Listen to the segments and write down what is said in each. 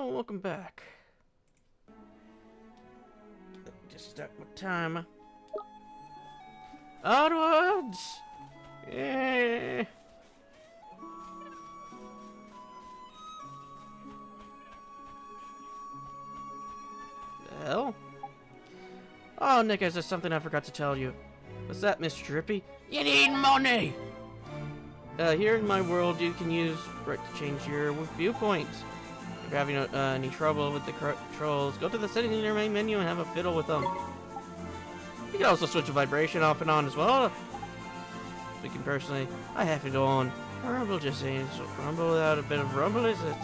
Hello, welcome back. Just start my timer. Onwards! Yeah! The hell? Oh, Nick, there's something I forgot to tell you. What's that, Mr. Drippy? You need money! Here in my world, you can use right to change your viewpoint. If you're having any trouble with the controls, go to the settings in your main menu and have a fiddle with them. You can also switch the vibration off and on as well. Speaking personally, I have it on. Rumble just ain't so rumble without a bit of rumble, is it?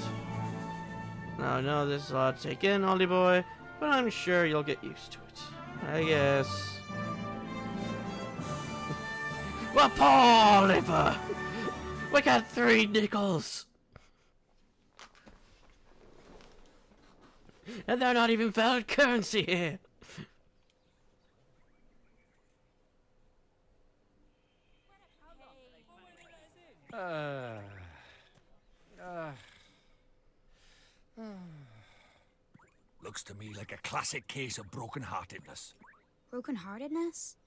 Now I know this is a lot to take in, Ollie boy, but I'm sure you'll get used to it. I guess. Well, Paul Oliver! We got 3 nickels! And they're not even valid currency here! Looks to me like a classic case of broken-heartedness. Broken-heartedness?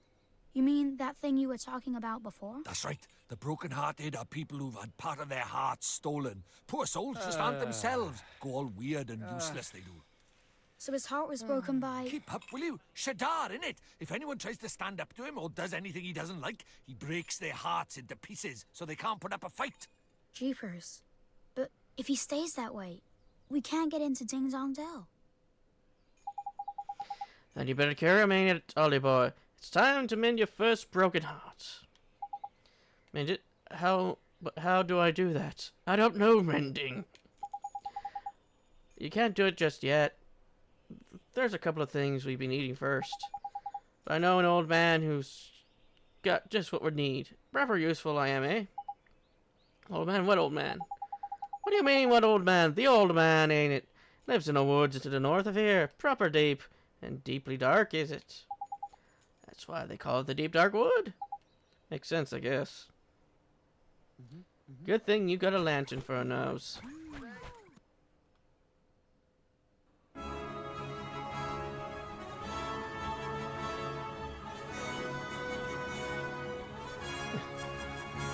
You mean that thing you were talking about before? That's right. The broken-hearted are people who've had part of their hearts stolen. Poor souls just aren't themselves. Go all weird and useless, they do. So his heart was broken by... Keep up, will you? Shadar, innit? If anyone tries to stand up to him or does anything he doesn't like, he breaks their hearts into pieces so they can't put up a fight. Jeepers. But if he stays that way, we can't get into Ding Dong Dell. Then you better carry on it, Ollie boy. It's time to mend your first broken heart. Mend it? But how do I do that? I don't know mending. You can't do it just yet. There's a couple of things we've been eating first. But I know an old man who's got just what we need. Proper useful I am, eh? Old man? What old man? What do you mean, what old man? The old man, ain't it? Lives in the woods to the north of here. Proper deep. And deeply dark, is it? That's why they call it the deep dark wood. Makes sense, I guess. Good thing you got a lantern for a nose.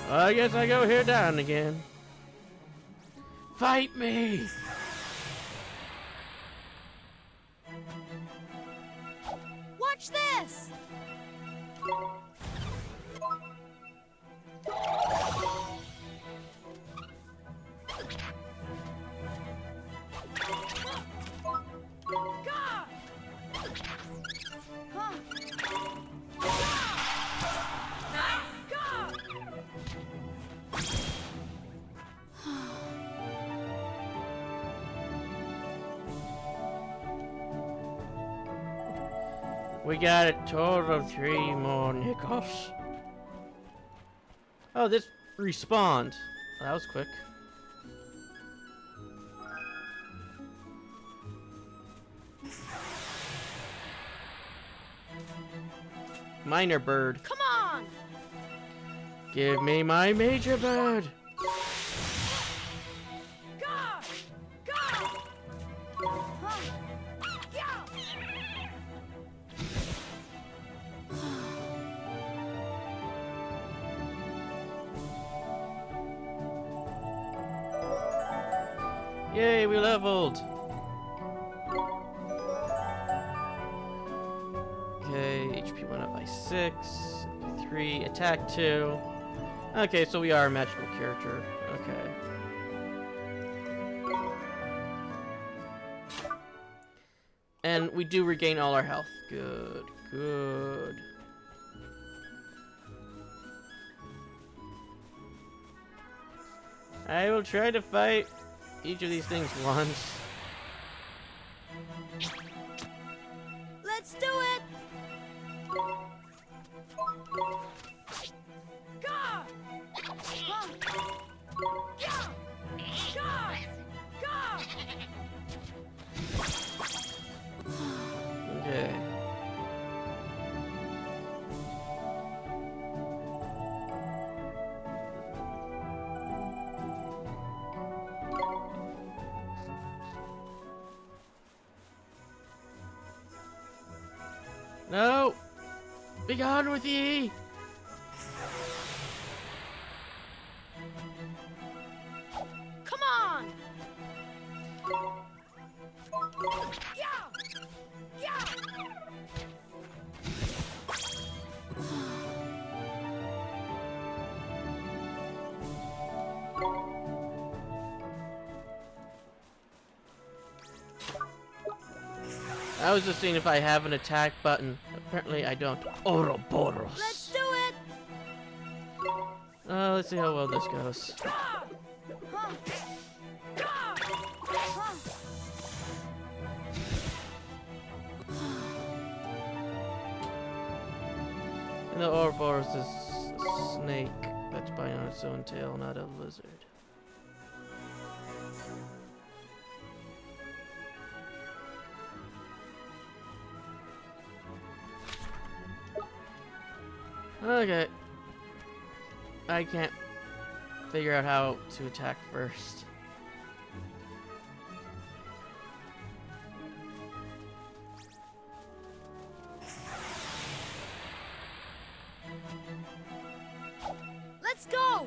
I guess I go here down again. Fight me! Watch this! We got a total of 3 more nickels. Oh, this respawned. That was quick. Minor bird. Come on! Give me my major bird. Yay, we leveled! Okay, HP went up by 6, 3, attack 2. Okay, so we are a magical character. Okay. And we do regain all our health. Good, good. I will try to fight each of these things once. Let's do it! Okay. No! Be gone with ye! Come on! I was just seeing if I have an attack button. Apparently I don't. Ouroboros! Let's do it! Let's see how well this goes. And the Ouroboros is a snake that's biting on its own tail, not a lizard. Okay. I can't figure out how to attack first. Let's go!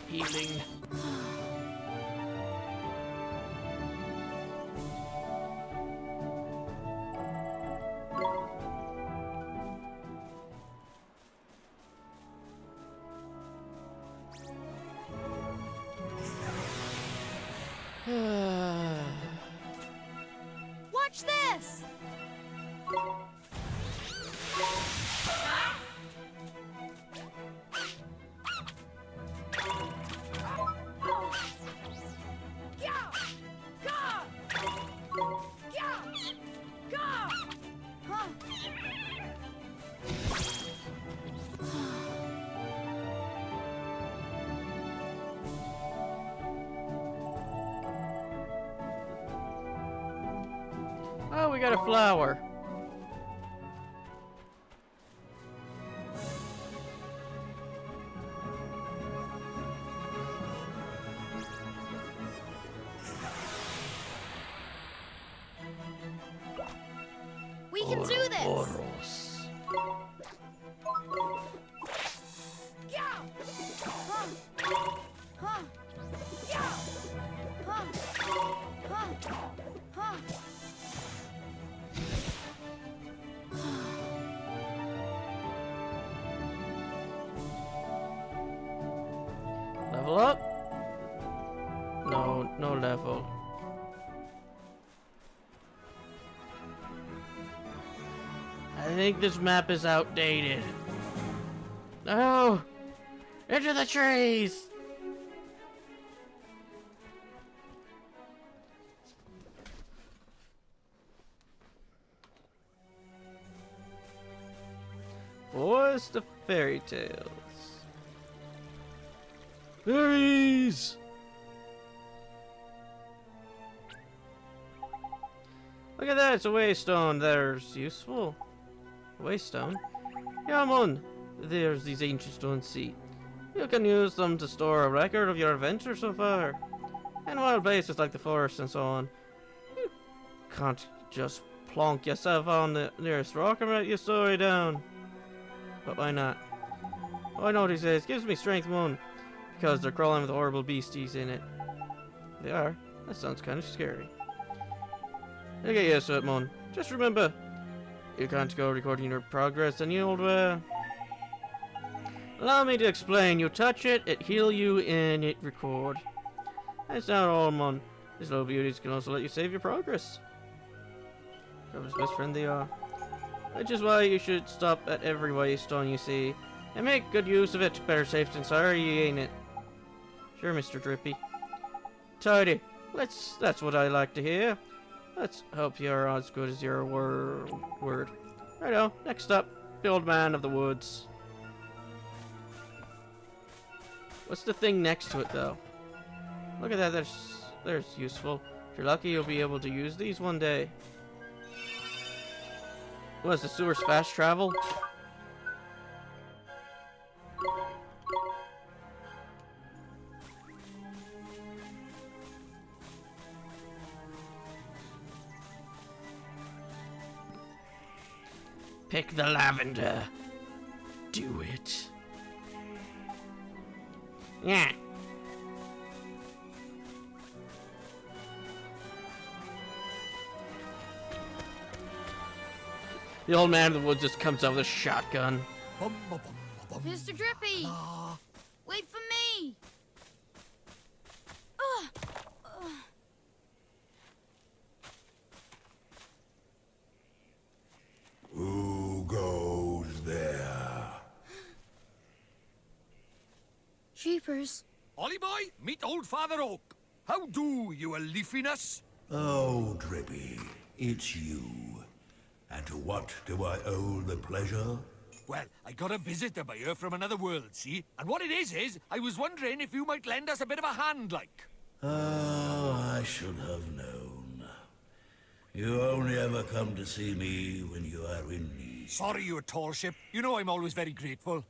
Healing. Watch this! Oh, we got a flower. We can do this! Ouroboros. Level up? No, no level. I think this map is outdated. No! Into the trees! Forest of Fairy Tales. Fairies! Look at that, it's a waystone. There's useful. Waystone? Yeah, man. There's these ancient stones, see. You can use them to store a record of your adventure so far. In wild places like the forest and so on. You can't just plonk yourself on the nearest rock and write your story down. But why not? Oh, I know what he says. Gives me strength, man. Because they're crawling with horrible beasties in it. They are. That sounds kind of scary. You'll get used to it, man. Just remember, you can't go recording your progress in the old way. Allow me to explain. You touch it, it heal you, and it record. That's not all, man. These little beauties can also let you save your progress. Whoever's best friend they are. Which is why you should stop at every waystone you see. And make good use of it. Better safe than sorry, ain't it? Sure, Mr. Drippy. Tidy. That's what I like to hear. Let's hope you're as good as your word. Righto, next up, the old man of the woods. What's the thing next to it, though? Look at that, there's useful. If you're lucky, you'll be able to use these one day. What is the sewer's fast travel? Pick the lavender. Do it. Yeah. The old man of the woods just comes out with a shotgun. Bum, bum, bum, bum. Mr. Drippy! Ah. Wait for me! Ugh. Who goes there? Jeepers. Ollie boy, meet old Father Oak. How do, you a leafiness? Oh, Drippy, it's you. And to what do I owe the pleasure? Well, I got a visitor by here from another world, see? And what it is I was wondering if you might lend us a bit of a hand, like. Oh, I should have known. You only ever come to see me when you are in need. Sorry, you tall ship. You know I'm always very grateful.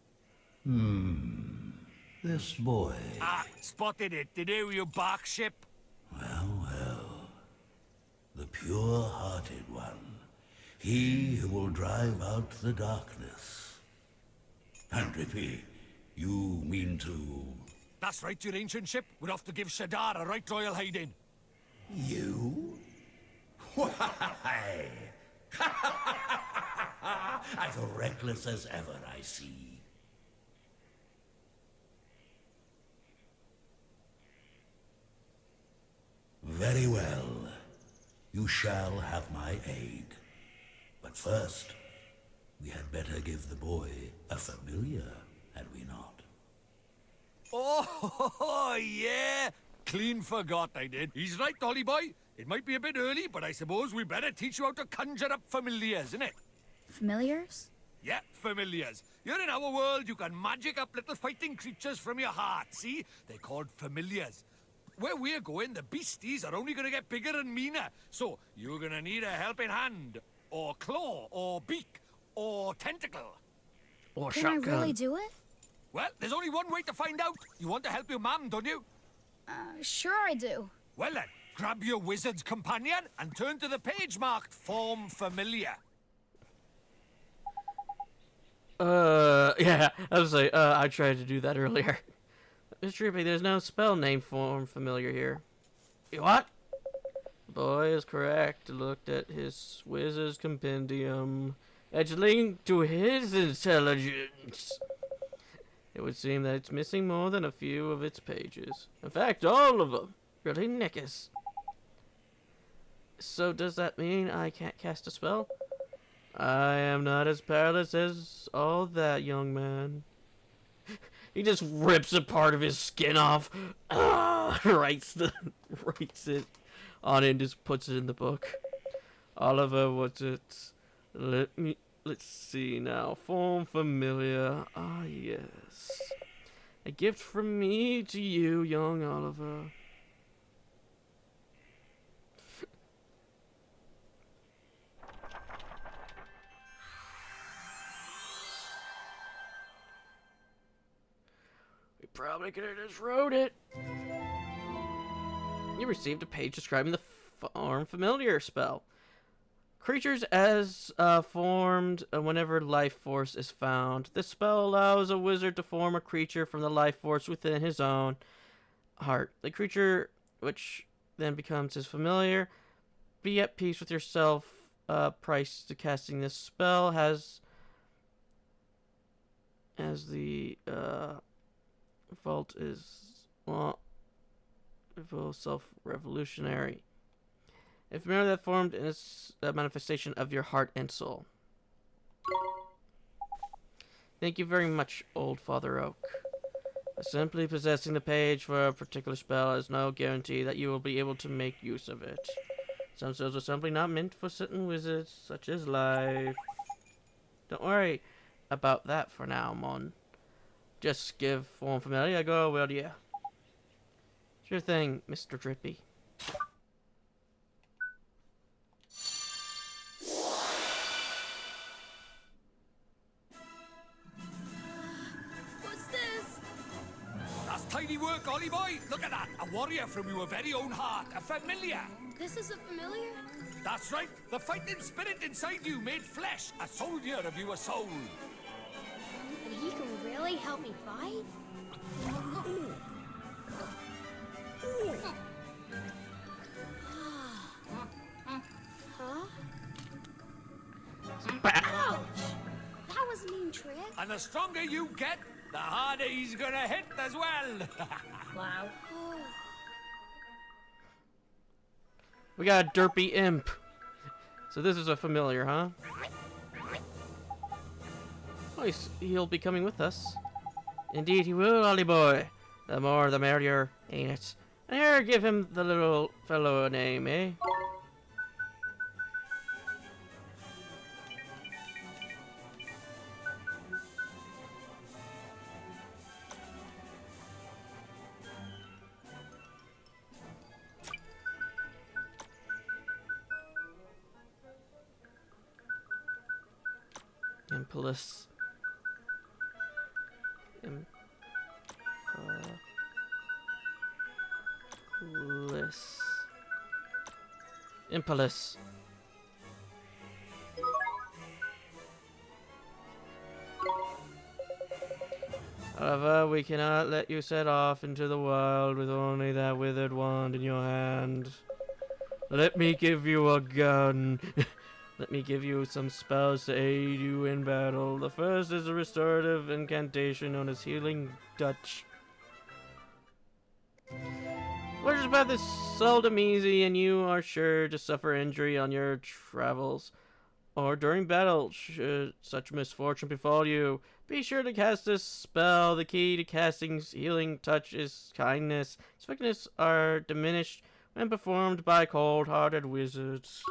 This boy. Ah, spotted it. Did you bark ship? Well, well. The pure-hearted one. He who will drive out the darkness. And Drippy, you mean to... That's right, your ancient ship. We're off to give Shadar a right royal hiding. You? Why? As reckless as ever, I see. Very well. You shall have my aid. But first, we had better give the boy a familiar, had we not? Oh, yeah. Clean forgot I did. He's right, Ollie boy. It might be a bit early, but I suppose we better teach you how to conjure up familiars, innit? Familiars? Yeah, familiars. Here in our world, you can magic up little fighting creatures from your heart, see? They're called familiars. Where we're going, the beasties are only gonna get bigger and meaner. So, you're gonna need a helping hand, or claw, or beak, or tentacle. Or Can shotgun. I really do it? Well, there's only one way to find out. You want to help your mum, don't you? Sure I do. Well then, grab your wizard's companion and turn to the page marked Form Familiar. Yeah, I was like, I tried to do that earlier. It's trippy, there's no spell name form familiar here. What? The boy is correct. Looked at his wizard's compendium. It's linked to his intelligence. It would seem that it's missing more than a few of its pages. In fact, all of them. Really knickers. So does that mean I can't cast a spell? I am not as powerless as all that, young man. He just rips a part of his skin off. Writes it on it and just puts it in the book. Oliver, what's it? Let's see now. Form familiar. Ah, yes. A gift from me to you, young Oliver. We probably could have just wrote it. You received a page describing the form familiar spell. Creatures as formed whenever life force is found. This spell allows a wizard to form a creature from the life force within his own heart. The creature, which then becomes his familiar, be at peace with yourself. Price to casting this spell has as the vault is self-revolutionary. A familiar that formed is a manifestation of your heart and soul. Thank you very much, old Father Oak. Simply possessing the page for a particular spell is no guarantee that you will be able to make use of it. Some spells are simply not meant for certain wizards, such as life. Don't worry about that for now, Mon. Just give form familiar a go, will ya? Sure thing, Mr. Drippy. What's this? That's tidy work, Ollie boy. Look at that. A warrior from your very own heart. A familiar. This is a familiar? That's right. The fighting spirit inside you made flesh. A soldier of you a soul. And he can really help me fight? Huh? Ouch! That was a mean trick. And the stronger you get, the harder he's gonna hit as well. Wow. We got a derpy imp. So this is a familiar, huh? Oh, he'll be coming with us. Indeed he will, Ollie boy. The more the merrier, ain't it? And here, give him the little fellow a name, eh? Impulse. Impulse. However, we cannot let you set off into the world with only that withered wand in your hand. Let me give you a gun. Let me give you some spells to aid you in battle. The first is a restorative incantation known as Healing Touch. Warriors path is seldom easy, and you are sure to suffer injury on your travels. Or during battle, should such misfortune befall you, be sure to cast this spell. The key to casting Healing Touch is kindness. Its effectiveness are diminished when performed by cold-hearted wizards.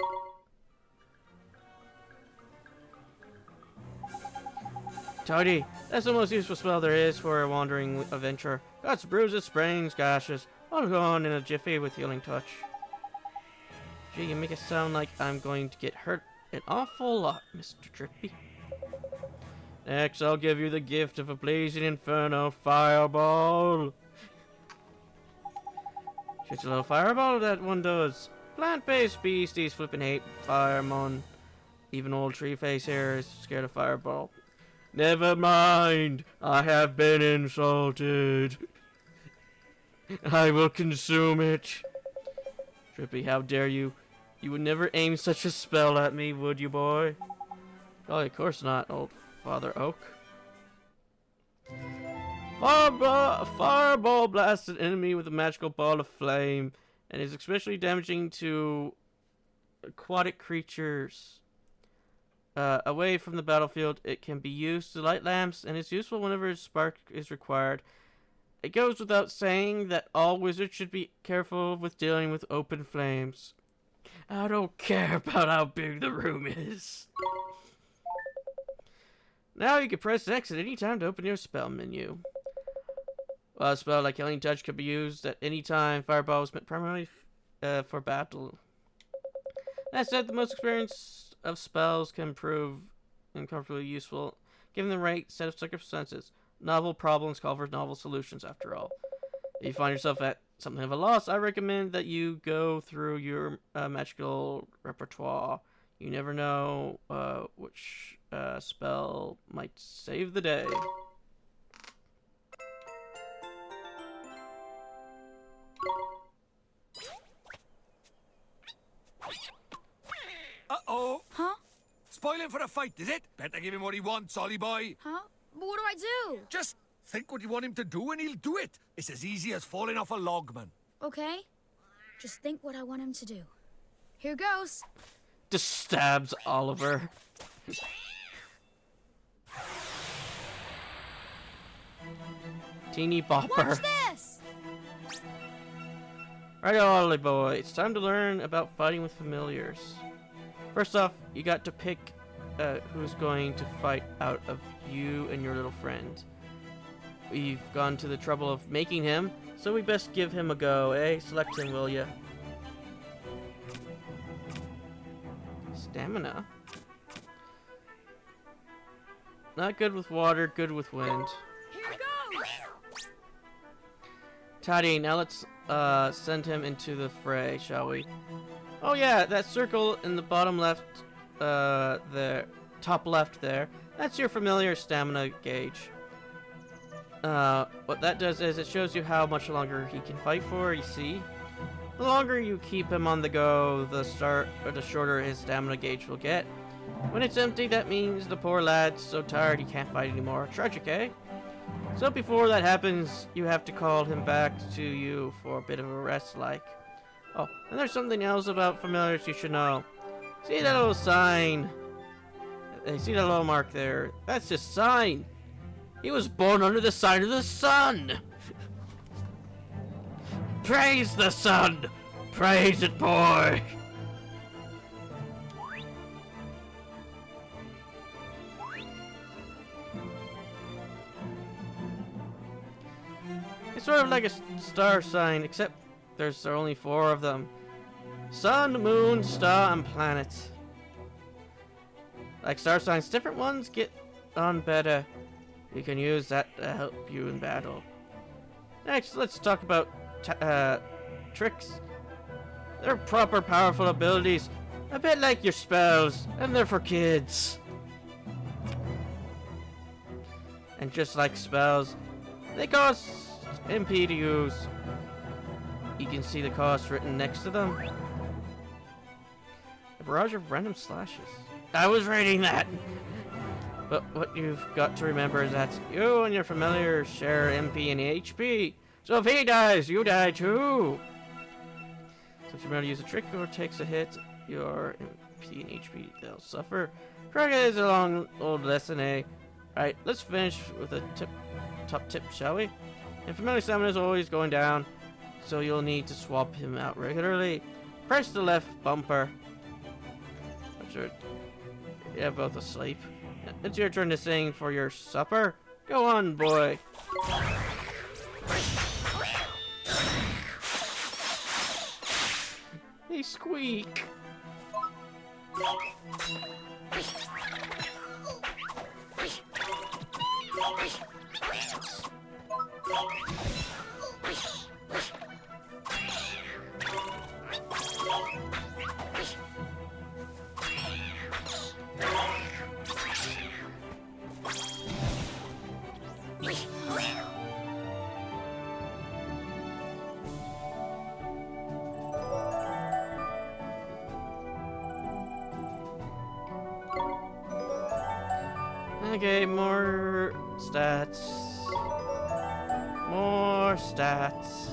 Tidy, that's the most useful spell there is for a wandering adventurer. Cuts, bruises, sprains, gashes, all gone in a jiffy with Healing Touch. Gee, you make it sound like I'm going to get hurt an awful lot, Mr. Drippy. Next, I'll give you the gift of a blazing inferno fireball. Shoots a little fireball, that one does. Plant-based beasties flipping hate fire, mon. Even old tree face here is scared of fireball. Never mind, I have been insulted. I will consume it. Drippy, how dare you? You would never aim such a spell at me, would you, boy? Oh, of course not, old Father Oak. Fireball blasts an enemy with a magical ball of flame, and is especially damaging to aquatic creatures. Away from the battlefield, it can be used to light lamps, and is useful whenever a spark is required. It goes without saying that all wizards should be careful with dealing with open flames. I don't care about how big the room is. Now you can press X at any time to open your spell menu. While a spell like Healing Touch could be used at any time, Fireball was meant primarily for battle. That said, the most experienced of spells can prove incomparably useful, given the right set of circumstances. Novel problems call for novel solutions, after all. If you find yourself at something of a loss, I recommend that you go through your magical repertoire. You never know which spell might save the day. Uh-oh. Huh? Spoiling for a fight, is it? Better give him what he wants, Ollie boy. Huh? But what do I do? Just think what you want him to do and he'll do it. It's as easy as falling off a log, man. Okay. Just think what I want him to do. Here goes. Just stabs Oliver. Teeny bopper. Watch this! Right, Ollie boy, it's time to learn about fighting with familiars. First off, you got to pick who's going to fight out of you and your little friend. We've gone to the trouble of making him, so we best give him a go, eh? Select him, will ya? Stamina? Not good with water, good with wind. Here goes! Toddy, now let's send him into the fray, shall we? Oh yeah, that circle in the bottom left, the top left there, that's your familiar stamina gauge. What that does is it shows you how much longer he can fight for, you see? The longer you keep him on the go, the shorter his stamina gauge will get. When it's empty, that means the poor lad's so tired he can't fight anymore. Tragic, eh? So before that happens, you have to call him back to you for a bit of a rest, like. Oh, and there's something else about familiars you should know. See that little sign? See that little mark there? That's his sign. He was born under the sign of the sun. Praise the sun! Praise it, boy! It's sort of like a star sign, except there are only 4 of them. Sun, moon, star, and planet. Like star signs, different ones get on better. You can use that to help you in battle. Next, let's talk about tricks. They're proper powerful abilities, a bit like your spells, and they're for kids. And just like spells, they cost MP to use. You can see the cost written next to them. A barrage of random slashes. I was reading that! But what you've got to remember is that you and your familiar share MP and HP. So if he dies, you die too! So if your familiar uses a trick or takes a hit, your MP and HP, they'll suffer. Correct is a long old lesson, eh? Alright, let's finish with a top tip, shall we? And familiar stamina is always going down, so you'll need to swap him out regularly. Press the left bumper. I'm sure. Yeah, both asleep. It's your turn to sing for your supper. Go on, boy. They squeak. Okay, more stats. More stats.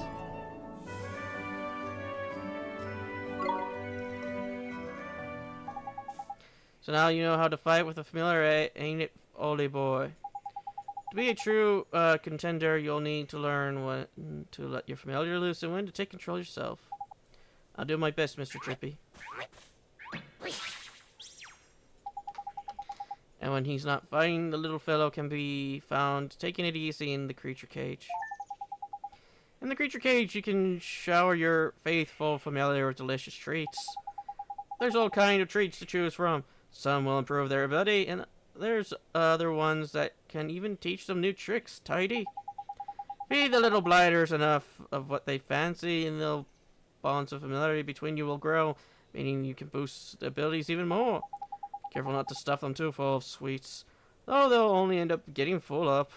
So now you know how to fight with a familiar, ain't it, oldie boy? To be a true contender, you'll need to learn when to let your familiar loose and when to take control yourself. I'll do my best, Mr. Trippy. And when he's not fighting, the little fellow can be found taking it easy in the creature cage. In the creature cage, you can shower your faithful familiar with delicious treats. There's all kind of treats to choose from. Some will improve their ability, and there's other ones that can even teach them new tricks. Tidy. Feed the little blighters enough of what they fancy, and the bonds of familiarity between you will grow, meaning you can boost abilities even more. Careful not to stuff them too full of sweets, though they'll only end up getting full up.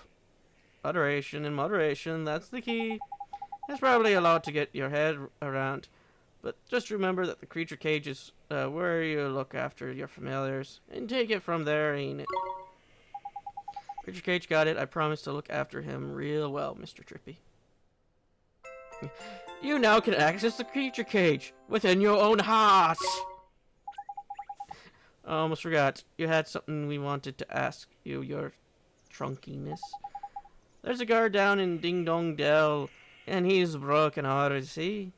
Moderation and moderation, that's the key. There's probably a lot to get your head around, but just remember that the creature cage is where you look after your familiars, and take it from there, ain't it? Creature cage got it. I promise to look after him real well, Mr. Trippy. You now can access the creature cage within your own heart. I almost forgot. You had something we wanted to ask you, your trunkiness. There's a guard down in Ding Dong Dell, and he's broken-hearted, see?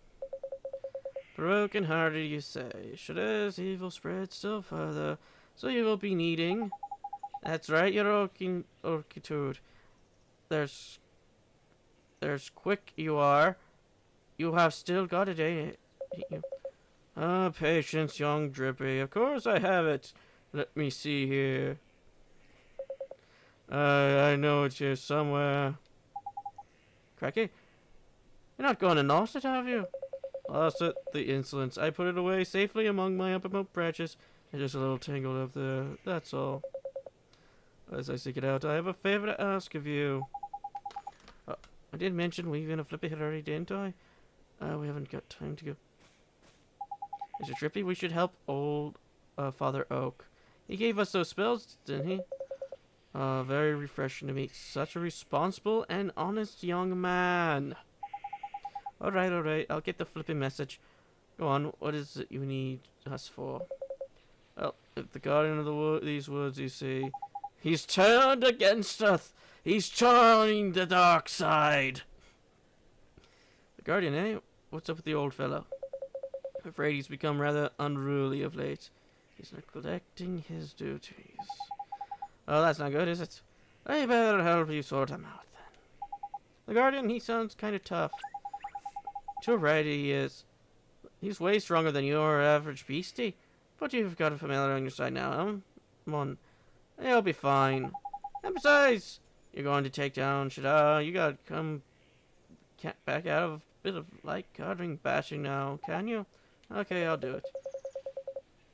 Broken-hearted, you say. Should as evil spread still further, so you will be needing. That's right, your orchitude. There's quick you are. You have still got it, ain't you? Ah, patience, young Drippy. Of course I have it. Let me see here. I know it's here somewhere. Cracky? You're not going to lost it, have you? Lost it, the insolence. I put it away safely among my uppermost branches. It's just a little tangled up there, that's all. As I seek it out, I have a favor to ask of you. I did mention weaving a flippy already, didn't I? We haven't got time to go. Mr. Trippy, we should help old Father Oak. He gave us those spells, didn't he? Very refreshing to meet such a responsible and honest young man. Alright, I'll get the flipping message. Go on, what is it you need us for? Well, if the guardian of these woods, you see, he's turned against us. He's joined the dark side. The guardian, eh? What's up with the old fellow? I'm afraid he's become rather unruly of late. He's neglecting his duties. Oh, that's not good, is it? I better help you sort him out, then. The guardian, he sounds kind of tough. Too right he is. He's way stronger than your average beastie. But you've got a familiar on your side now, huh? Come on. He'll be fine. And besides, you're going to take down Shada. You gotta come back out of a bit of light guarding bashing now, can you? Okay, I'll do it.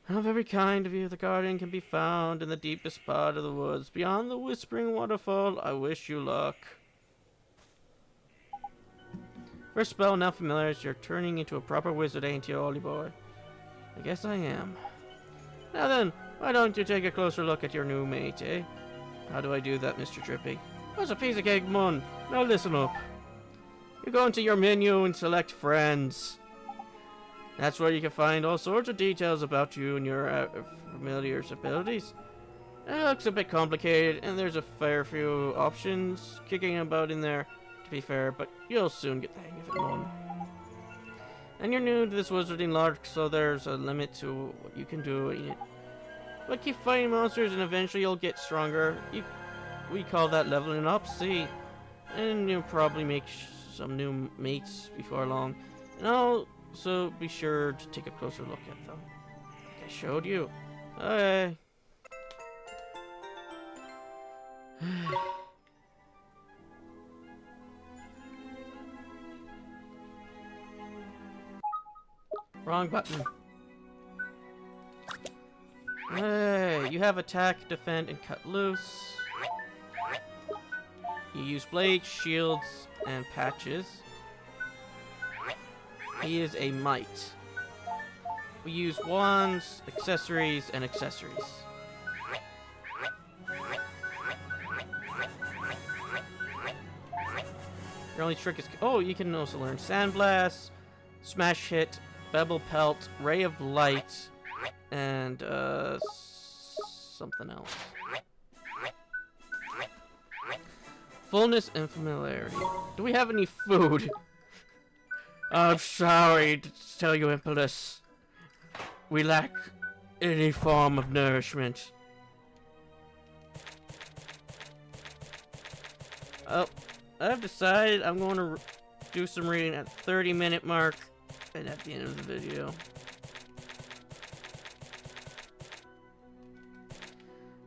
How very kind of you. The guardian can be found in the deepest part of the woods, beyond the whispering waterfall. I wish you luck. First spell now familiar, you're turning into a proper wizard, ain't you, Ollie boy? I guess I am. Now then, why don't you take a closer look at your new mate, eh? How do I do that, Mr. Trippy? What's a piece of cake, mun? Now listen up. You go into your menu and select friends. That's where you can find all sorts of details about you and your familiar's abilities. It looks a bit complicated, and there's a fair few options kicking about in there, to be fair, but you'll soon get the hang of it, mun. And you're new to this wizarding lark, so there's a limit to what you can do in it. But keep fighting monsters, and eventually you'll get stronger. We call that leveling up, see? And you'll probably make some new mates before long. And also be sure to take a closer look at them. Like I showed you. Okay. Wrong button. Hey, you have attack, defend, and cut loose. You use blades, shields, and patches. He is a mite. We use wands, accessories, and accessories. Your only trick is... Oh, you can also learn Sandblast, Smash Hit, Bevel Pelt, Ray of Light, and something else. Fullness and familiarity. Do we have any food? I'm sorry to tell you, Impetus. We lack any form of nourishment. Oh, I've decided I'm going to do some reading at the 30-minute mark and at the end of the video.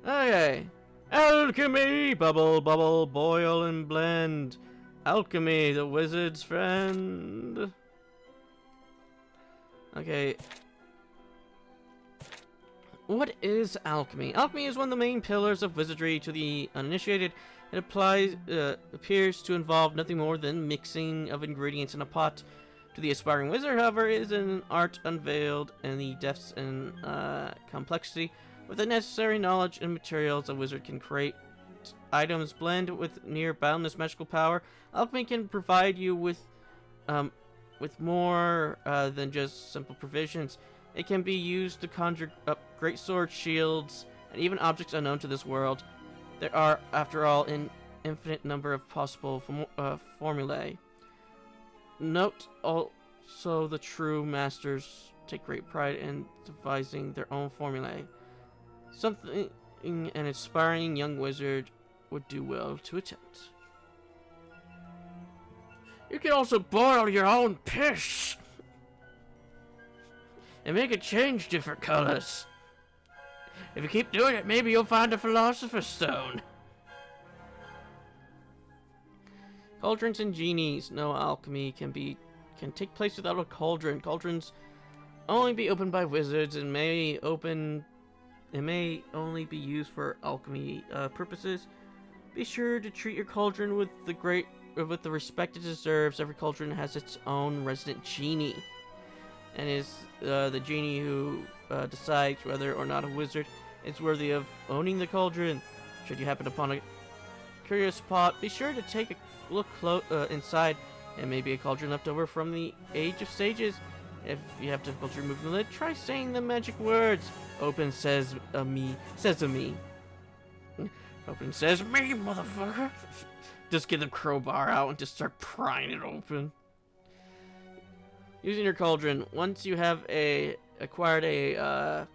Okay. Alchemy! Bubble, bubble, boil, and blend. Alchemy, the wizard's friend. Okay. What is alchemy? Alchemy is one of the main pillars of wizardry to the uninitiated. It appears to involve nothing more than mixing of ingredients in a pot. To the aspiring wizard, however, it is an art unveiled in the depths and complexity. With the necessary knowledge and materials, a wizard can create items blend with near boundless magical power. Alchemy can provide you with more than just simple provisions. It can be used to conjure up great swords, shields, and even objects unknown to this world. There are, after all, an infinite number of possible formulae. Note also the true masters take great pride in devising their own formulae. Something an inspiring young wizard would do well to attempt. You can also boil your own piss and make it change different colors. If you keep doing it, maybe you'll find a philosopher's stone. Cauldrons and genies. No alchemy can take place without a cauldron. Cauldrons only be opened by wizards and may only be used for alchemy purposes. Be sure to treat your cauldron with the respect it deserves. Every cauldron has its own resident genie, and is the genie who decides whether or not a wizard is worthy of owning the cauldron. Should you happen upon a curious spot, be sure to take a look inside. It may be a cauldron left over from the Age of Sages. If you have difficulty removing the lid, try saying the magic words. Open says me. Open says me, motherfucker. Just get the crowbar out and just start prying it open. Using your cauldron. Once you have acquired a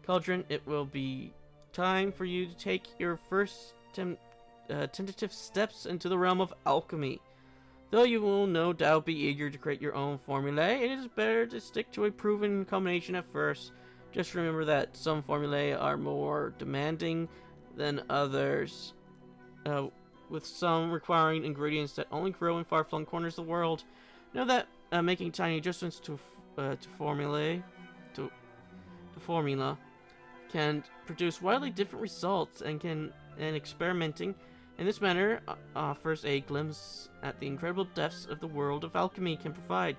cauldron, it will be time for you to take your first tentative steps into the realm of alchemy. Though you will no doubt be eager to create your own formulae, it is better to stick to a proven combination at first. Just remember that some formulae are more demanding than others, with some requiring ingredients that only grow in far-flung corners of the world. Know that making tiny adjustments to formula can produce wildly different results, and experimenting in this manner offers a glimpse at the incredible depths of the world of alchemy can provide.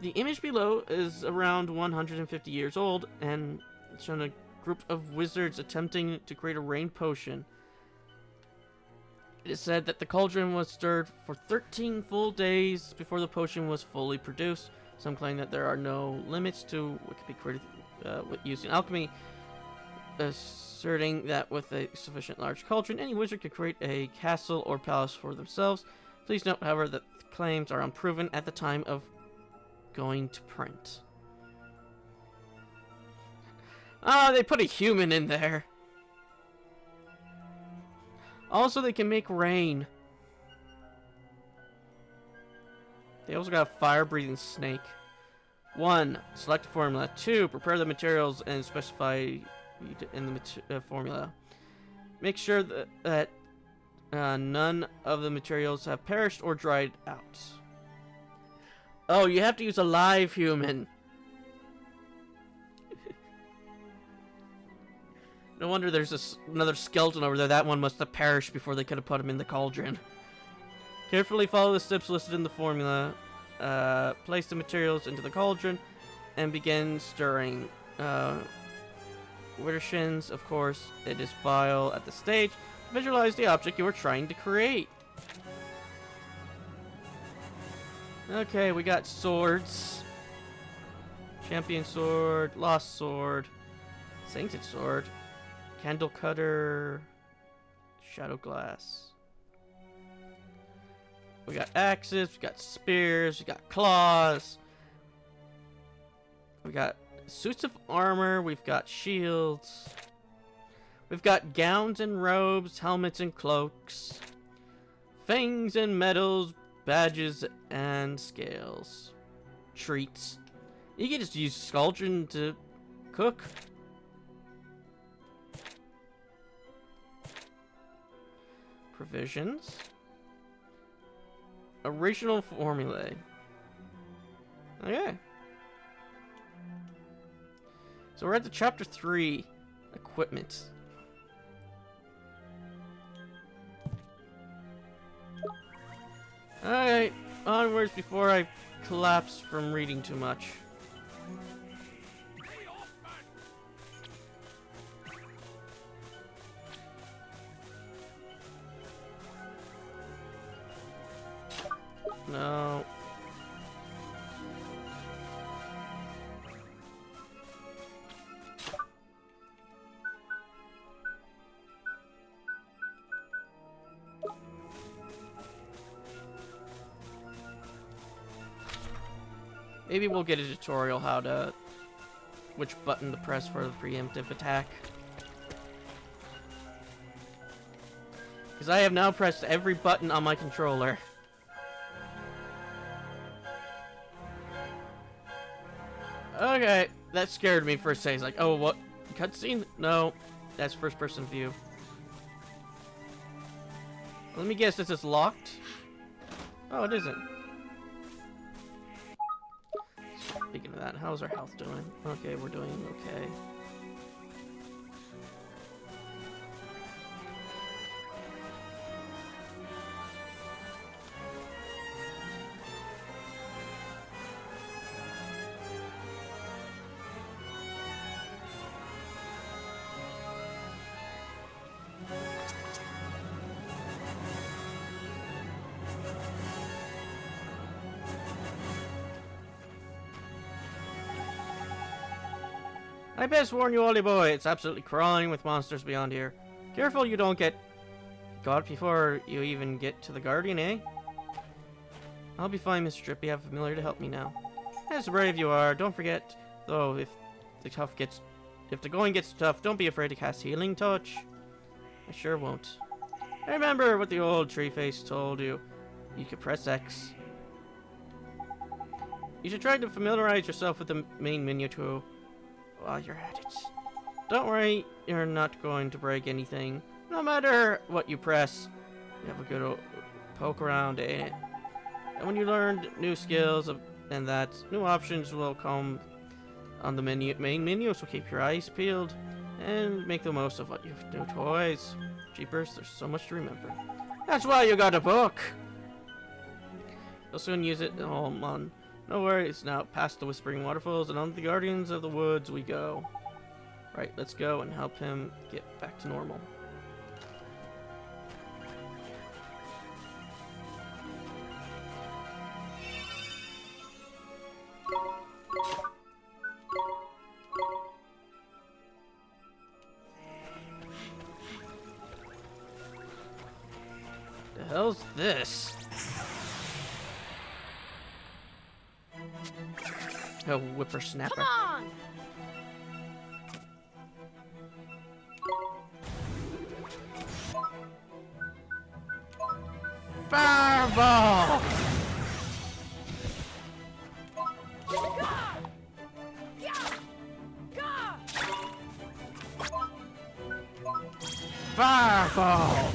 The image below is around 150 years old and shown a group of wizards attempting to create a rain potion. It is said that the cauldron was stirred for 13 full days before the potion was fully produced. Some claim that there are no limits to what can be created using alchemy, asserting that with a sufficient large cauldron, any wizard could create a castle or palace for themselves. Please note, however, that the claims are unproven at the time of going to print. Oh, they put a human in there. Also, they can make rain. They also got a fire-breathing snake. 1. Select a formula. 2. Prepare the materials and specify in the formula. Make sure that none of the materials have perished or dried out. Oh, you have to use a live human. No wonder there's another skeleton over there. That one must have perished before they could have put him in the cauldron. Carefully follow the steps listed in the formula. Place the materials into the cauldron and begin stirring. Widdershins, of course, it is file at the stage. Visualize the object you are trying to create. Okay, we got swords. Champion sword, lost sword, sainted sword, candle cutter, shadow glass. We got axes, we got spears, we got claws. We got suits of armor, we've got shields. We've got gowns and robes, helmets and cloaks. Fangs and medals, badges and scales. Treats. You can just use cauldron to cook. Provisions. Original formulae. Okay. So we're at the chapter 3. Equipment. Alright, onwards before I collapse from reading too much. No. Maybe we'll get a tutorial which button to press for the preemptive attack. Because I have now pressed every button on my controller. Okay, that scared me for a second. It's like, oh, what? Cutscene? No, that's first person view. Let me guess, this is locked? Oh, it isn't. Speaking of that, how's our health doing? Okay, we're doing okay. I best warn you, Ollie boy, it's absolutely crawling with monsters beyond here. Careful you don't get caught before you even get to the Guardian, eh? I'll be fine, Mr. Drippy. I have a familiar to help me now. As brave you are, don't forget, though, if the going gets tough, don't be afraid to cast Healing Touch. I sure won't. I remember what the old tree face told you. You could press X. You should try to familiarize yourself with the main menu too while you're at it. Don't worry, you're not going to break anything. No matter what you press, you have a good old poke around it. And when you learn new skills and that, new options will come on the main menu, so keep your eyes peeled and make the most of what you've new toys. Jeepers, there's so much to remember. That's why you got a book! You'll soon use it all on. No worries, now past the Whispering Waterfalls and on the Guardians of the Woods we go. Right, let's go and help him get back to normal. The hell's this? A whippersnapper. Come on! Fireball! Fireball!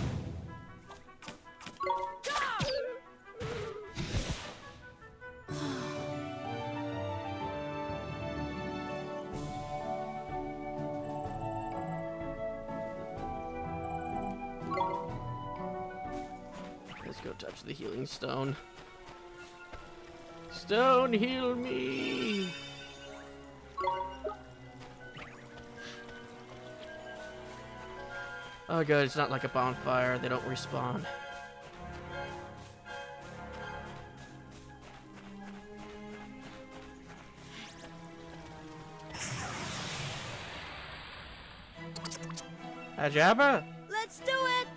Let's go touch the healing stone. Stone, heal me! Oh good, it's not like a bonfire, they don't respawn. Ajabba? Let's do it!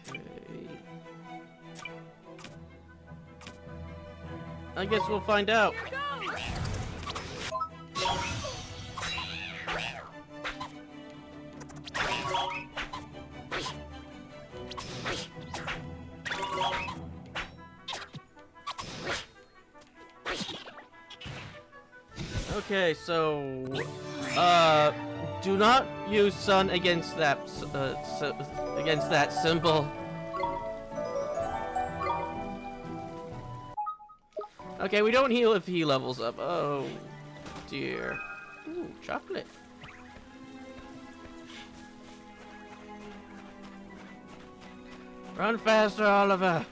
Okay. I guess we'll find out. Okay, so do not use sun against that symbol. Okay, we don't heal if he levels up. Oh dear. Ooh, chocolate. Run faster, Oliver.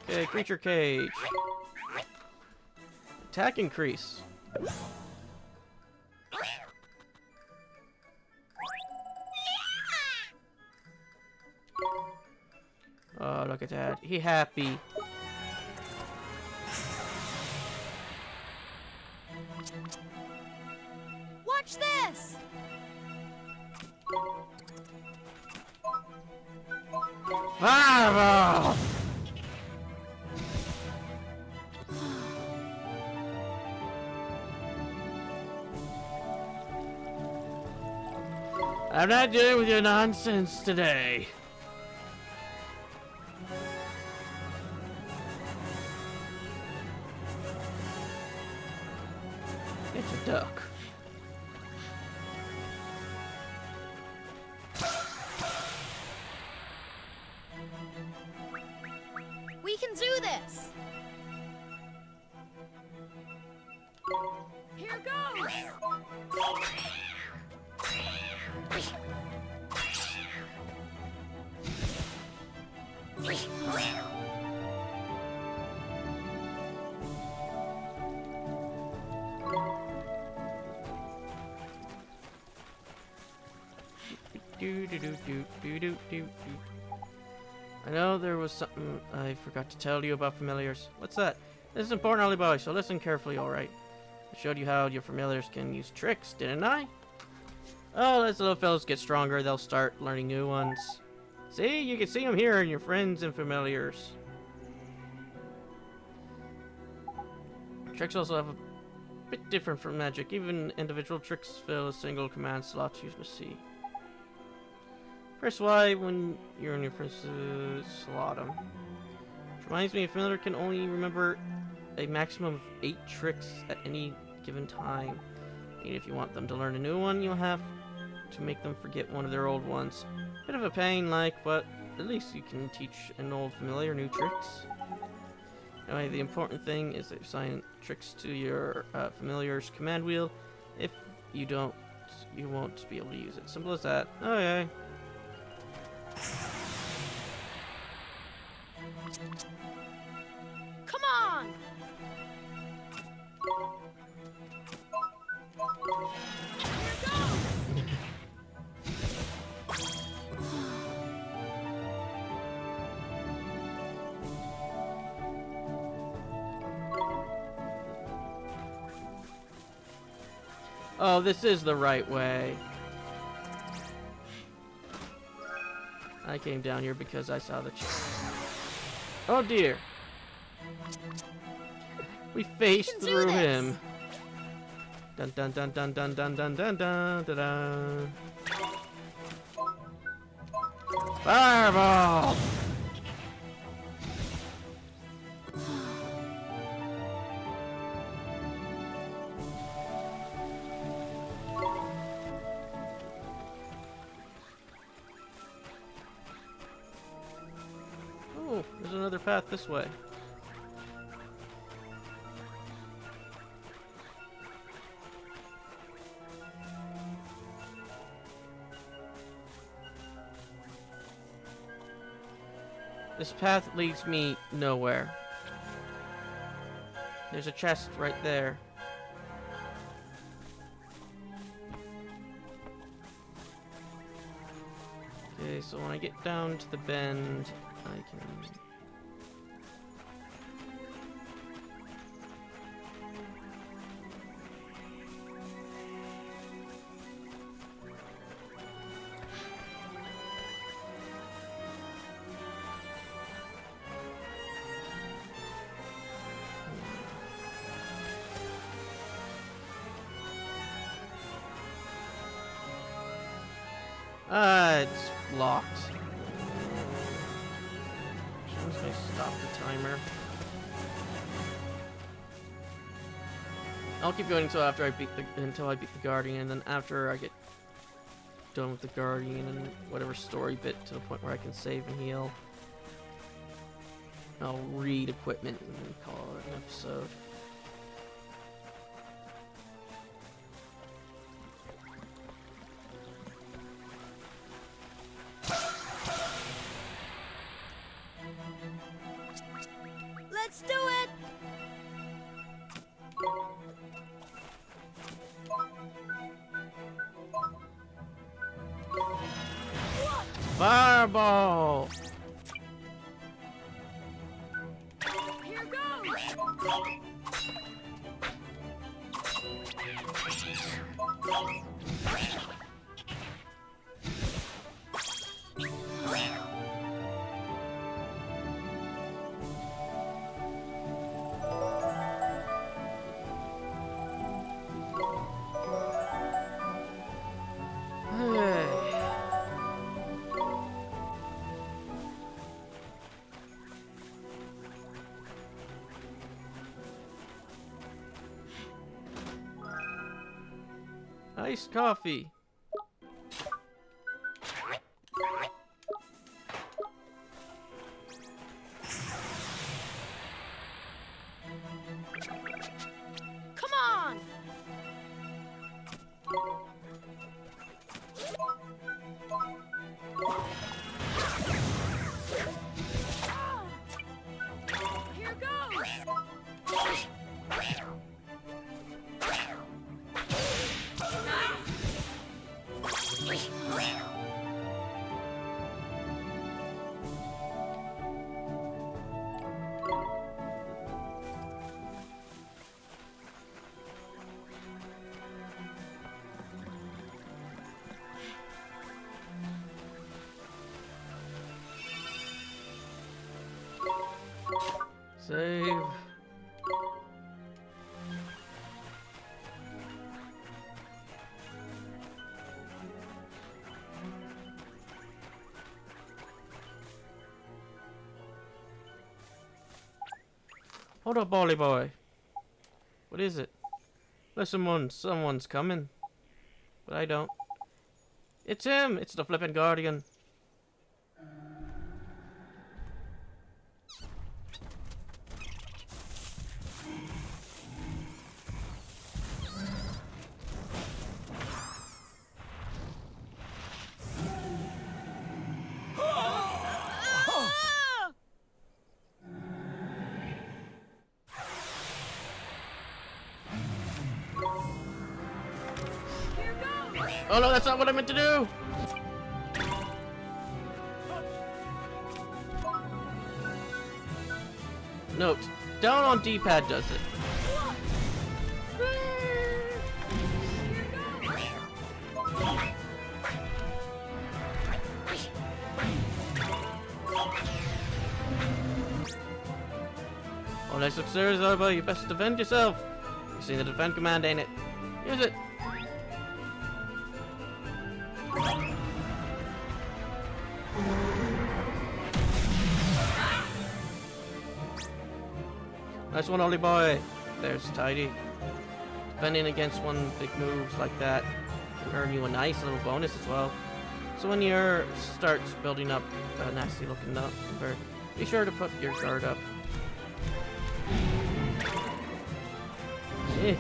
Okay, creature cage. Attack increase. Oh, look at that. He happy. Watch this! Fireball! I'm not dealing with your nonsense today. I know there was something I forgot to tell you about familiars. What's that? This is important, Ollie boy, so listen carefully, alright? I showed you how your familiars can use tricks, didn't I? Oh, as the little fellows get stronger, they'll start learning new ones. See? You can see them here in your friends and familiars. Tricks also have a bit different from magic. Even individual tricks fill a single command slot you must see. Press Y when you're in your friends slot them. Which reminds me, a familiar can only remember a maximum of 8 tricks at any given time. And if you want them to learn a new one, you'll have to make them forget one of their old ones. Bit of a pain, but at least you can teach an old familiar new tricks. Anyway, the important thing is that you assign tricks to your familiar's command wheel. If you don't, you won't be able to use it. Simple as that. Okay. Come on! Oh, this is the right way. I came down here because I saw the Oh dear. We faced through him. Dun dun dun dun dun dun dun dun dun dun dun. Fireball! Oh, there's another path this way. This path leads me nowhere. There's a chest right there. Okay, so when I get down to the bend, I can... it's locked. I'm just gonna stop the timer. I'll keep going until after I beat the Guardian, and then after I get done with the Guardian and whatever story bit to the point where I can save and heal, I'll read equipment and call it an episode. Let's do it! Fireball! Here goes! Iced coffee. Come on! Here goes! Save. Hold up, Ollie boy. What is it? Listen, someone's coming. But I don't. It's him! It's the flippin' Guardian. Oh no, that's not what I meant to do! Note, down on D-pad does it. Oh, nice look, sir, Zarba, you best defend yourself. You see the defend command, ain't it? Use it. Nice one, Ollie boy. There's Tidy. Defending against one big moves like that can earn you a nice little bonus as well. So when your starts building up a nasty looking number, be sure to put your guard up. Eh.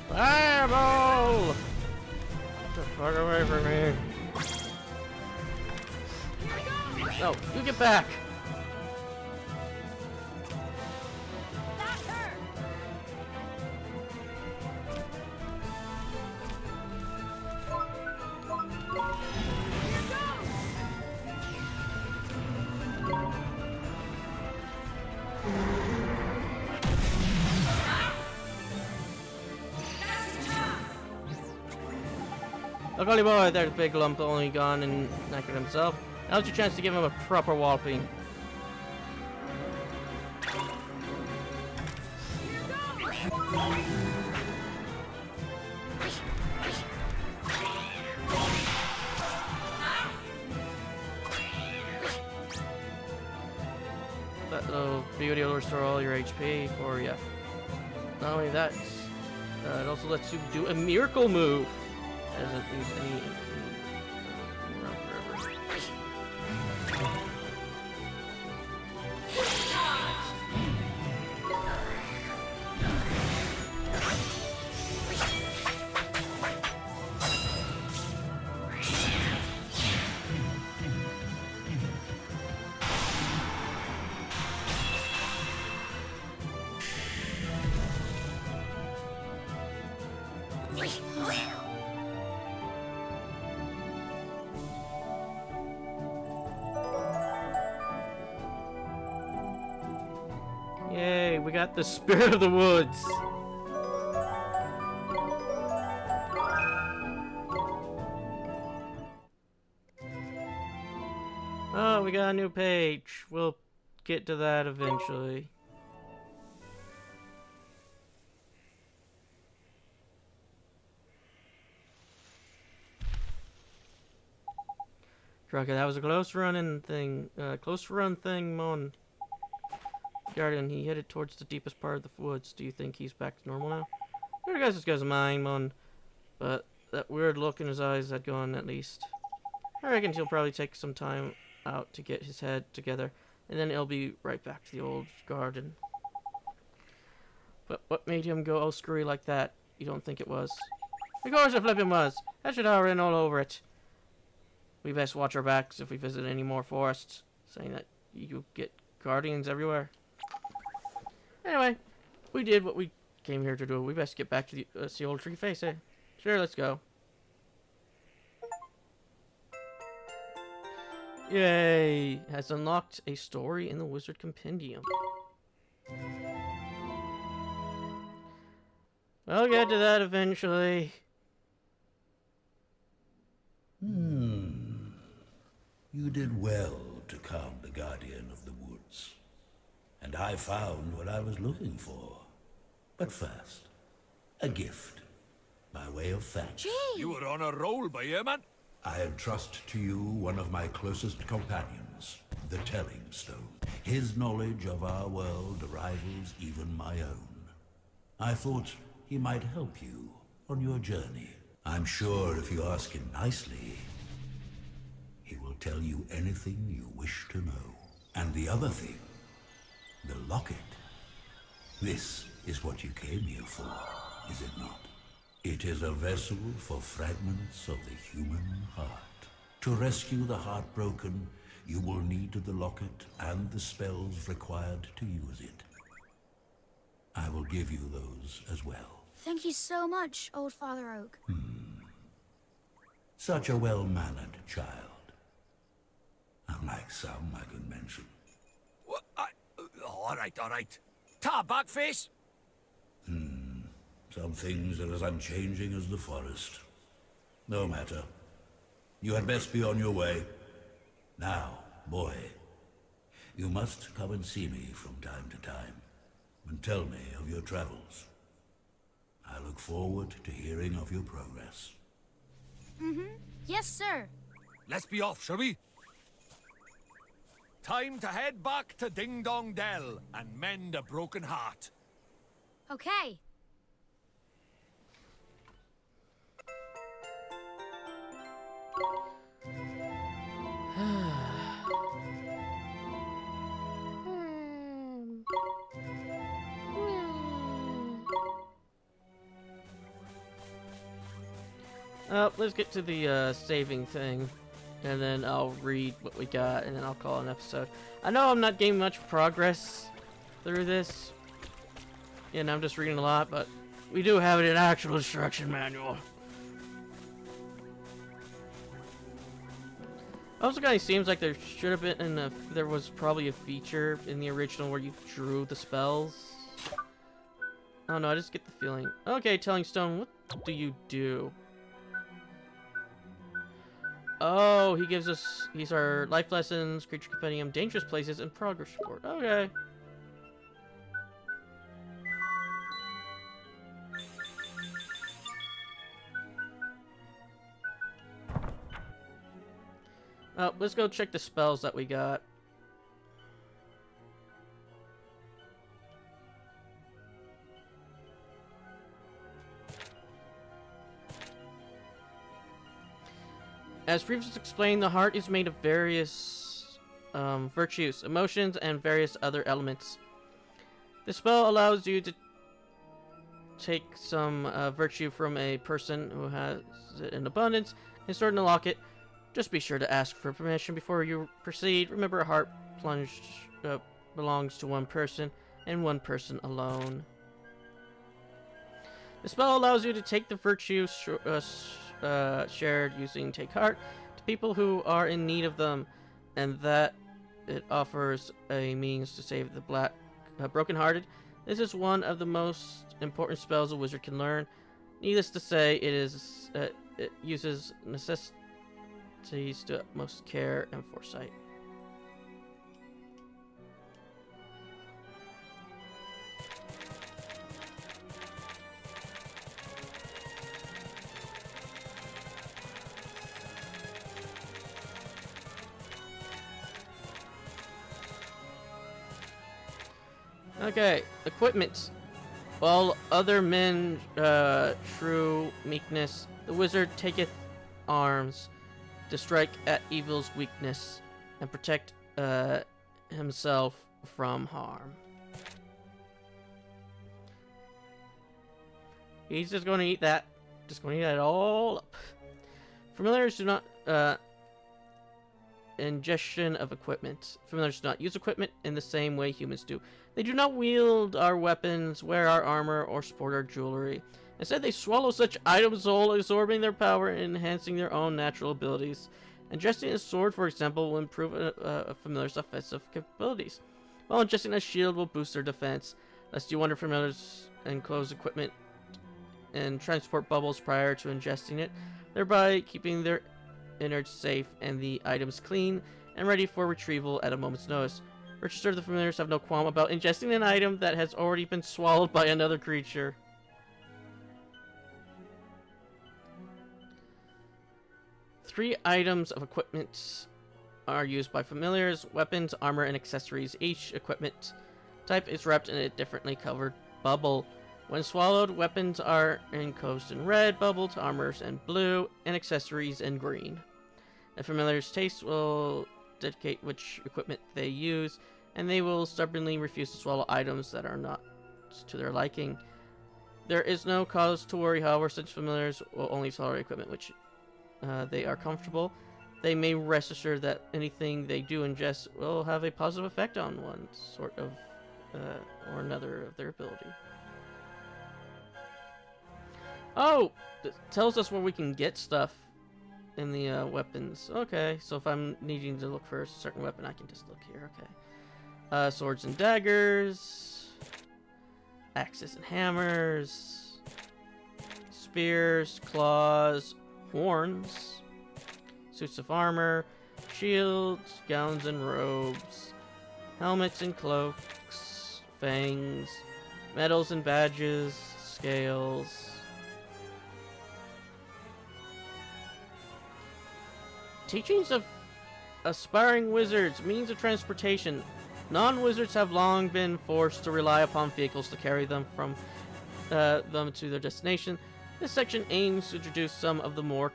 Fireball! Get the fuck away from me. No, you get back! Look, Ollie boy, there's a big lump only gone and knackered himself. Now's your chance to give him a proper walloping. That little beauty will restore all your HP for you. Not only that, it also lets you do a miracle move. Doesn't lose any run forever. Yay, we got the Spirit of the Woods. Oh, we got a new page. We'll get to that eventually. Drunken, that was a close run thing, Mon. Guardian, he headed towards the deepest part of the woods. Do you think he's back to normal now? I guess this guy's mine, Mon. But that weird look in his eyes had gone at least. I reckon he'll probably take some time out to get his head together, and then he'll be right back to the old garden. But what made him go all screwy like that? You don't think it was? Of course it flipping was! That should have written all over it. We best watch our backs if we visit any more forests. Saying that you get guardians everywhere. Anyway, we did what we came here to do. We best get back to the old tree face, eh? Sure, let's go. Yay! Has unlocked a story in the Wizard Compendium. I'll get to that eventually. You did well to calm the Guardian of the Woods. And I found what I was looking for. But first, a gift, by way of thanks. You were on a roll by here, man. I entrust to you one of my closest companions, the Telling Stone. His knowledge of our world rivals even my own. I thought he might help you on your journey. I'm sure if you ask him nicely, he will tell you anything you wish to know. And the other thing, the locket. This is what you came here for, is it not? It is a vessel for fragments of the human heart. To rescue the heartbroken, you will need the locket and the spells required to use it. I will give you those as well. Thank you so much, Old Father Oak. Such a well-mannered child. Unlike some I could mention. What? All right. Tar back face. Some things are as unchanging as the forest. No matter. You had best be on your way. Now, boy, you must come and see me from time to time, and tell me of your travels. I look forward to hearing of your progress. Yes, sir. Let's be off, shall we? Time to head back to Ding Dong Dell and mend a broken heart. Okay. Let's get to the saving thing, and then I'll read what we got, and then I'll call it an episode. I know I'm not getting much progress through this, and I'm just reading a lot, but we do have an actual instruction manual. Also, kind of seems like there should have been there was probably a feature in the original where you drew the spells. I don't know, I just get the feeling. Okay, Telling Stone, what do you do? Oh, he gives us, these are life lessons, creature compendium, dangerous places, and progress report. Okay. Let's go check the spells that we got. As previously explained, the heart is made of various virtues, emotions, and various other elements. The spell allows you to take some virtue from a person who has it in abundance and store it in a locket. Just be sure to ask for permission before you proceed. Remember, a heart plunged belongs to one person and one person alone. The spell allows you to take the virtue shared using Take Heart to people who are in need of them, and that it offers a means to save the brokenhearted. This is one of the most important spells a wizard can learn. Needless to say, it uses necessities to utmost care and foresight. Okay, equipment. While other men true meekness, the wizard taketh arms to strike at evil's weakness and protect himself from harm. He's just going to eat that. Just going to eat that all up. Familiars do not ingestion of equipment. Familiars do not use equipment in the same way humans do. They do not wield our weapons, wear our armor, or sport our jewelry. Instead, they swallow such items whole, absorbing their power and enhancing their own natural abilities. Ingesting a sword, for example, will improve a familiar's offensive capabilities, while ingesting a shield will boost their defense. Lest you wonder, familiars enclose equipment and transport bubbles prior to ingesting it, thereby keeping their innards safe and the items clean and ready for retrieval at a moment's notice. Register of the familiars have no qualm about ingesting an item that has already been swallowed by another creature. Three items of equipment are used by familiars: weapons, armor, and accessories. Each equipment type is wrapped in a differently colored bubble. When swallowed, weapons are enclosed in red, bubbled armors in blue, and accessories in green. A familiar's taste will dictate which equipment they use, and they will stubbornly refuse to swallow items that are not to their liking. There is no cause to worry, however, since familiars will only tolerate equipment which they are comfortable. They may rest assured that anything they do ingest will have a positive effect on one sort of or another of their ability. Oh, it tells us where we can get stuff in the weapons. Okay, so if I'm needing to look for a certain weapon, I can just look here. Okay, swords and daggers, axes and hammers, spears, claws, horns, suits of armor, shields, gowns and robes, helmets and cloaks, fangs, medals and badges, scales. Teachings of aspiring wizards, means of transportation. Non-wizards have long been forced to rely upon vehicles to carry them from them to their destination. This section aims to introduce some of the more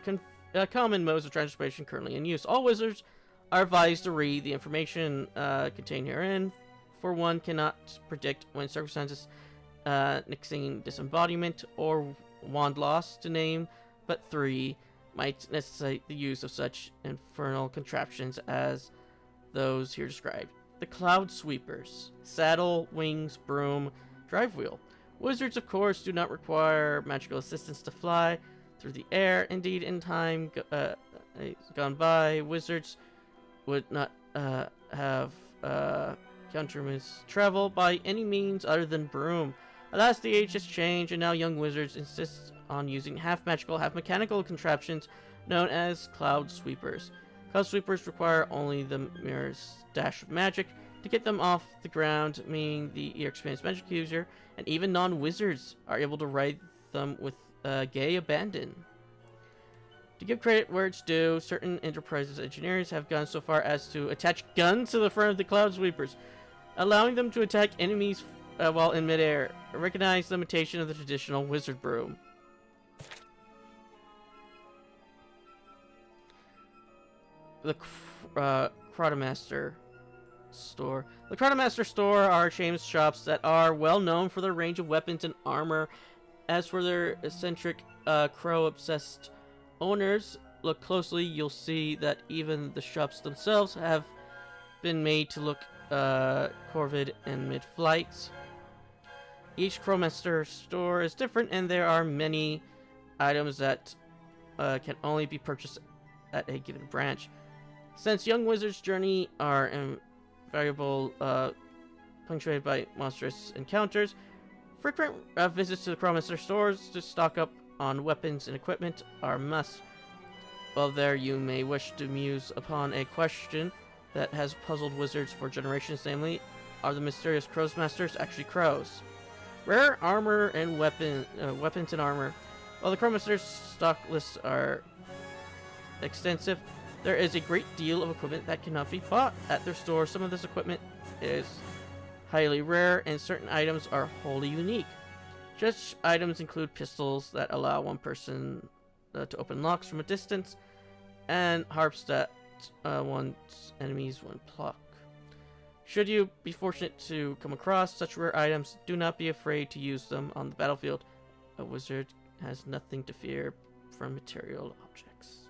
common modes of transportation currently in use. All wizards are advised to read the information contained herein, for one cannot predict when circumstances nixing disembodiment or wand loss, to name but three, might necessitate the use of such infernal contraptions as those here described. The Cloud Sweepers. Saddle, wings, broom, drive wheel. Wizards, of course, do not require magical assistance to fly through the air. Indeed, in time gone by, wizards would not have countermeasures travel by any means other than broom. Alas, the age has changed, and now young wizards insist on using half-magical, half-mechanical contraptions known as Cloud Sweepers. Cloud Sweepers require only the merest dash of magic to get them off the ground, meaning the experienced magic user and even non-wizards are able to ride them with gay abandon. To give credit where it's due, certain enterprises engineers have gone so far as to attach guns to the front of the Cloud Sweepers, allowing them to attack enemies while in midair. A recognized limitation of the traditional wizard broom. The Chronomaster Store. The Chronomaster Store are chain shops that are well known for their range of weapons and armor. As for their eccentric, crow-obsessed owners, look closely, you'll see that even the shops themselves have been made to look corvid and mid-flight. Each Chronomaster store is different, and there are many items that can only be purchased at a given branch. Since young wizards' journey are invariable, punctuated by monstrous encounters, frequent visits to the Chronomaster stores to stock up on weapons and equipment are must. While there, you may wish to muse upon a question that has puzzled wizards for generations, namely, are the mysterious Crowsmasters actually crows? Rare armor and weapons and armor. While the Chronomaster's stock lists are extensive, there is a great deal of equipment that cannot be bought at their store. Some of this equipment is highly rare, and certain items are wholly unique. Such items include pistols that allow one person to open locks from a distance, and harps that one's enemies one pluck. Should you be fortunate to come across such rare items, do not be afraid to use them on the battlefield. A wizard has nothing to fear from material objects.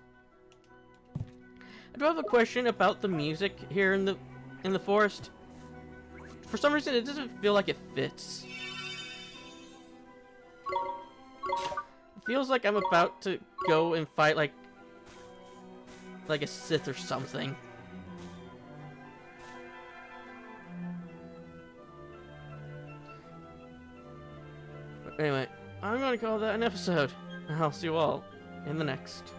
I do have a question about the music here in the forest. For some reason, it doesn't feel like it fits. It feels like I'm about to go and fight like a Sith or something. But anyway, I'm gonna call that an episode. I'll see you all in the next.